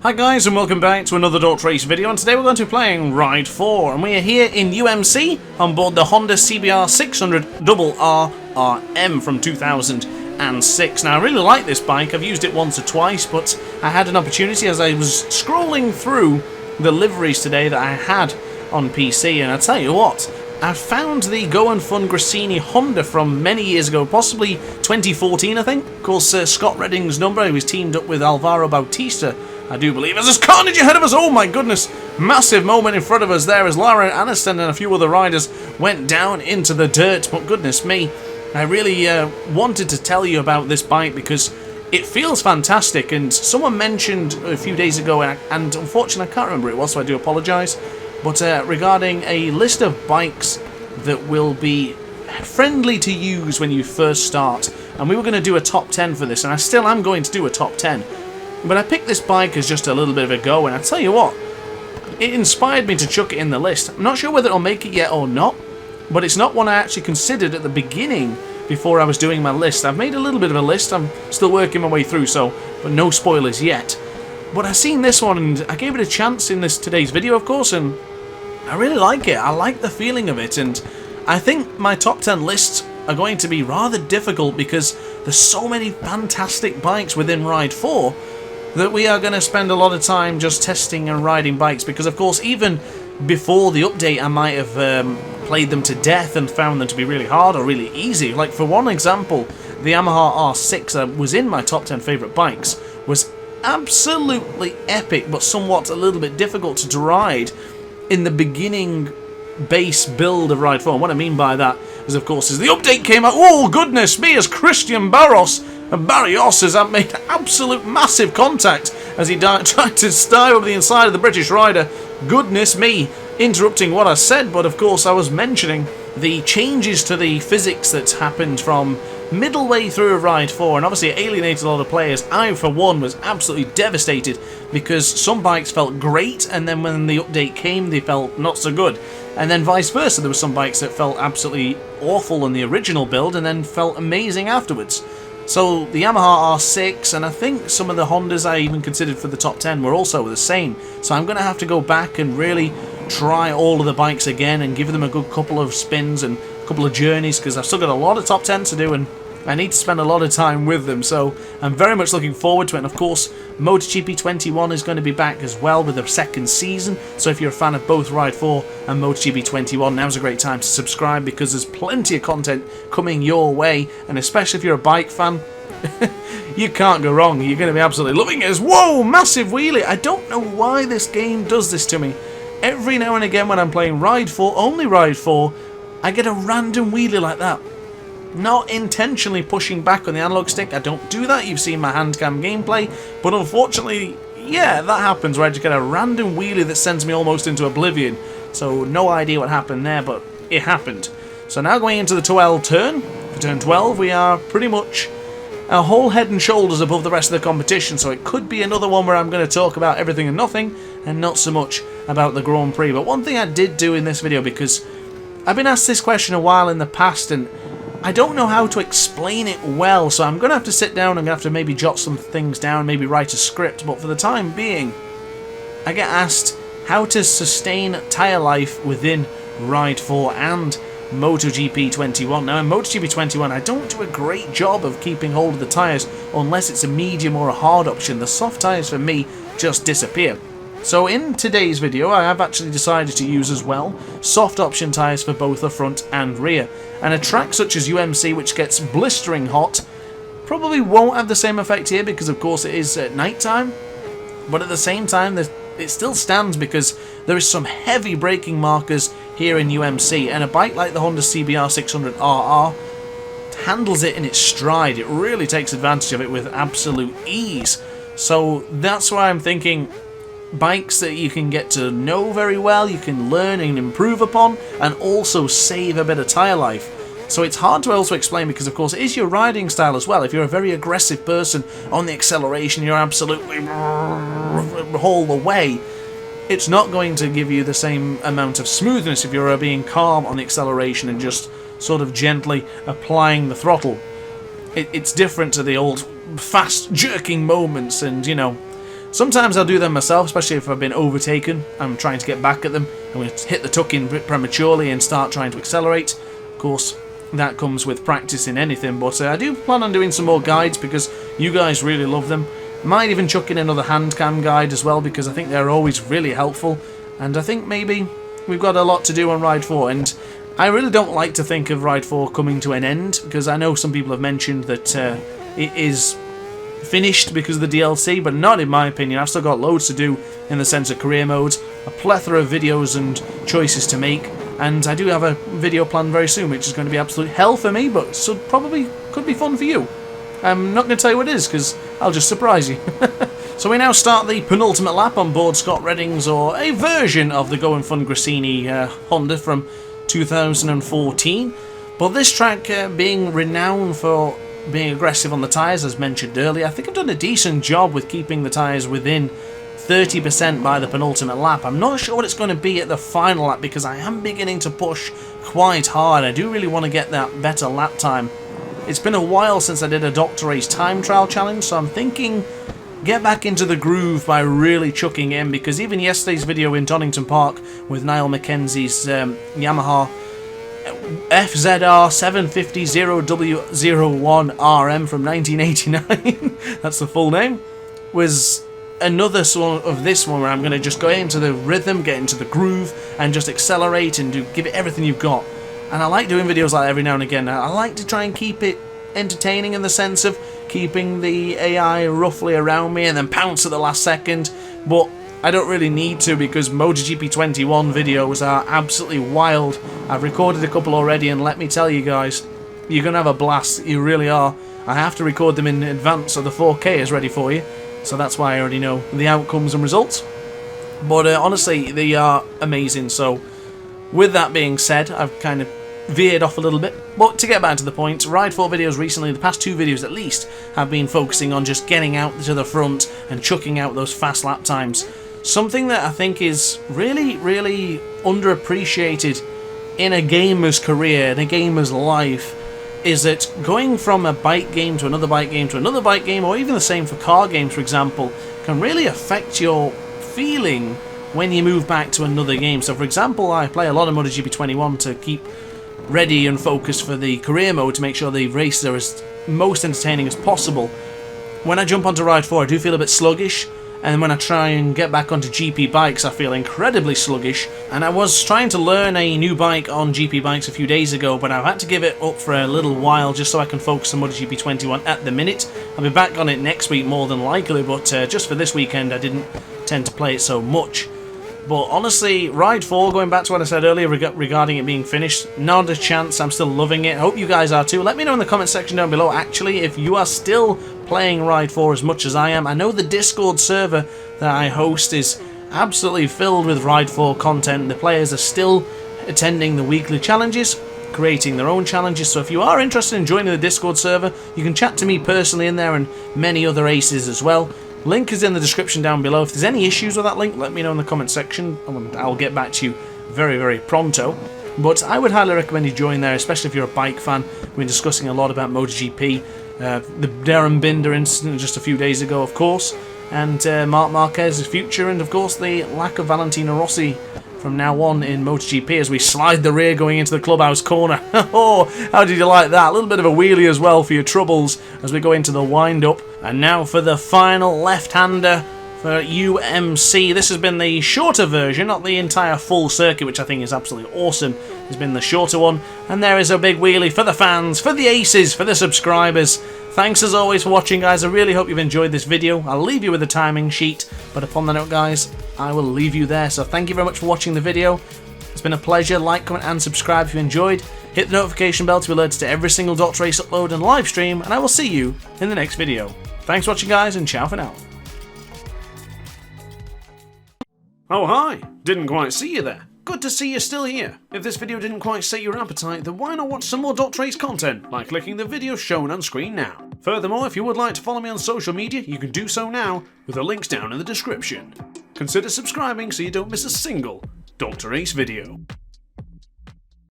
Hi guys, and welcome back to another DrAce video, and today we're going to be playing Ride 4, and we are here in UMC on board the Honda CBR 600 RRM from 2006. Now I really like this bike. I've used it once or twice, but I had an opportunity as I was scrolling through the liveries today that I had on PC, and I tell you what, I found the Go and Fun Grassini Honda from many years ago, possibly 2014 I think. Of course, Scott Redding's number, he was teamed up with Alvaro Bautista, I do believe, as there's carnage ahead of us. Oh my goodness, massive moment in front of us there as Lara Aniston and a few other riders went down into the dirt. But goodness me, I really wanted to tell you about this bike because it feels fantastic, and someone mentioned a few days ago, and unfortunately I can't remember who it was, so I do apologise, but regarding a list of bikes that will be friendly to use when you first start, and we were going to do a top 10 for this, and I still am going to do a top 10. But I picked this bike as just a little bit of a go, and I tell you what, it inspired me to chuck it in the list. I'm not sure whether it'll make it yet or not, but it's not one I actually considered at the beginning before I was doing my list. I've made a little bit of a list, I'm still working my way through, but no spoilers yet. But I seen this one, and I gave it a chance in today's video, of course, and I really like it. I like the feeling of it, and I think my top 10 lists are going to be rather difficult because there's so many fantastic bikes within Ride 4 that we are going to spend a lot of time just testing and riding bikes, because of course even before the update I might have played them to death and found them to be really hard or really easy. Like for one example, the Yamaha R6 that was in my top 10 favourite bikes was absolutely epic, but somewhat a little bit difficult to ride in the beginning base build of Ride 4. And what I mean by that is, of course, as the update came out, oh goodness me, as Christian Barrios has made absolute massive contact as he tried to dive over the inside of the British rider. Goodness me, interrupting what I said, but of course I was mentioning the changes to the physics that's happened from middle way through Ride 4, and obviously it alienated a lot of players. I, for one, was absolutely devastated because some bikes felt great, and then when the update came, they felt not so good. And then vice versa, there were some bikes that felt absolutely awful in the original build and then felt amazing afterwards. So the Yamaha R6, and I think some of the Hondas I even considered for the top 10 were also the same. So I'm going to have to go back and really try all of the bikes again and give them a good couple of spins and a couple of journeys, because I've still got a lot of top 10s to do and I need to spend a lot of time with them. So I'm very much looking forward to it. And of course, MotoGP 21 is going to be back as well with a second season. So if you're a fan of both Ride 4 and MotoGP 21, now's a great time to subscribe because there's plenty of content coming your way. And especially if you're a bike fan, you can't go wrong. You're going to be absolutely loving it. Whoa, massive wheelie. I don't know why this game does this to me. Every now and again when I'm playing Ride 4, only Ride 4, I get a random wheelie like that. Not intentionally pushing back on the analog stick, I don't do that. You've seen my handcam gameplay, but unfortunately, yeah, that happens where I just get a random wheelie that sends me almost into oblivion. So no idea what happened there, but it happened. So now going into the 12 turn, for turn 12, we are pretty much a whole head and shoulders above the rest of the competition, so it could be another one where I'm going to talk about everything and nothing, and not so much about the Grand Prix. But one thing I did do in this video, because I've been asked this question a while in the past, and I don't know how to explain it well, so I'm going to have to sit down and have to maybe jot some things down, maybe write a script, but for the time being, I get asked how to sustain tyre life within Ride 4 and MotoGP 21. Now in MotoGP 21 I don't do a great job of keeping hold of the tyres unless it's a medium or a hard option. The soft tyres for me just disappear. So in today's video I have actually decided to use as well soft option tyres for both the front and rear. And a track such as UMC, which gets blistering hot, probably won't have the same effect here because of course it is at night time, but at the same time it still stands because there is some heavy braking markers here in UMC, and a bike like the Honda CBR 600 RR handles it in its stride. It really takes advantage of it with absolute ease. So that's why I'm thinking bikes that you can get to know very well, you can learn and improve upon, and also save a bit of tyre life. So it's hard to also explain because of course it is your riding style as well. If you're a very aggressive person on the acceleration, you're absolutely all the way, it's not going to give you the same amount of smoothness if you're being calm on the acceleration and just sort of gently applying the throttle. It's different to the old fast jerking moments, and you know, Sometimes I'll do them myself, especially if I've been overtaken. I'm trying to get back at them. I'm going to hit the tuck-in prematurely and start trying to accelerate. Of course, that comes with practice in anything, but I do plan on doing some more guides because you guys really love them. Might even chuck in another hand cam guide as well because I think they're always really helpful. And I think maybe we've got a lot to do on Ride 4, and I really don't like to think of Ride 4 coming to an end because I know some people have mentioned that it is finished because of the DLC, but not in my opinion. I've still got loads to do in the sense of career modes, a plethora of videos and choices to make, and I do have a video planned very soon which is going to be absolute hell for me, but so probably could be fun for you. I'm not going to tell you what it is because I'll just surprise you. So we now start the penultimate lap on board Scott Redding's, or a version of the Go and Fun Grassini Honda from 2014, but this track being renowned for being aggressive on the tyres, as mentioned earlier, I think I've done a decent job with keeping the tyres within 30% by the penultimate lap. I'm not sure what it's going to be at the final lap because I am beginning to push quite hard. I do really want to get that better lap time. It's been a while since I did a DrAce time trial challenge, so I'm thinking get back into the groove by really chucking in, because even yesterday's video in Donington Park with Niall Mackenzie's Yamaha FZR 750-0W01RM from 1989, that's the full name, was another sort of this one where I'm going to just go into the rhythm, get into the groove, and just accelerate and give it everything you've got. And I like doing videos like that every now and again. I like to try and keep it entertaining in the sense of keeping the AI roughly around me and then pounce at the last second, but I don't really need to because MotoGP 21 videos are absolutely wild. I've recorded a couple already, and let me tell you guys, you're going to have a blast. You really are. I have to record them in advance so the 4K is ready for you, so that's why I already know the outcomes and results. But honestly, they are amazing. So with that being said, I've kind of veered off a little bit, but to get back to the point, Ride 4 videos recently, the past 2 videos at least, have been focusing on just getting out to the front and chucking out those fast lap times. Something that I think is really, really underappreciated in a gamer's career, in a gamer's life, is that going from a bike game to another bike game to another bike game, or even the same for car games for example, can really affect your feeling when you move back to another game. So for example, I play a lot of MotoGP 21 to keep ready and focused for the career mode to make sure the races are as most entertaining as possible. When I jump onto Ride 4 I do feel a bit sluggish, and when I try and get back onto GP bikes I feel incredibly sluggish, and I was trying to learn a new bike on GP bikes a few days ago, but I've had to give it up for a little while just so I can focus on MotoGP 21 at the minute. I'll be back on it next week more than likely, but just for this weekend I didn't tend to play it so much. But honestly, Ride 4, going back to what I said earlier regarding it being finished, not a chance. I'm still loving it. I hope you guys are too. Let me know in the comment section down below, actually, if you are still playing Ride 4 as much as I am. I know the Discord server that I host is absolutely filled with Ride 4 content. The players are still attending the weekly challenges, creating their own challenges. So if you are interested in joining the Discord server, you can chat to me personally in there and many other aces as well. Link is in the description down below. If there's any issues with that link, let me know in the comment section and I'll get back to you very, very pronto. But I would highly recommend you join there, especially if you're a bike fan. We've been discussing a lot about MotoGP, the Darren Binder incident just a few days ago, of course, and Marc Marquez's future, and of course the lack of Valentino Rossi from now on in MotoGP as we slide the rear going into the clubhouse corner. Oh, how did you like that? A little bit of a wheelie as well for your troubles as we go into the wind-up. And now for the final left-hander for UMC. This has been the shorter version, not the entire full circuit, which I think is absolutely awesome. It's been the shorter one. And there is a big wheelie for the fans, for the aces, for the subscribers. Thanks as always for watching, guys. I really hope you've enjoyed this video. I'll leave you with the timing sheet, but upon that note, guys, I will leave you there. So thank you very much for watching the video. It's been a pleasure. Like, comment, and subscribe if you enjoyed. Hit the notification bell to be alerted to every single DrAce upload and live stream, and I will see you in the next video. Thanks for watching, guys, and ciao for now. Oh, hi. Didn't quite see you there. Good to see you're still here. If this video didn't quite set your appetite, then why not watch some more DrAce content by clicking the video shown on screen now. Furthermore, if you would like to follow me on social media, you can do so now with the links down in the description. Consider subscribing so you don't miss a single DrAce video.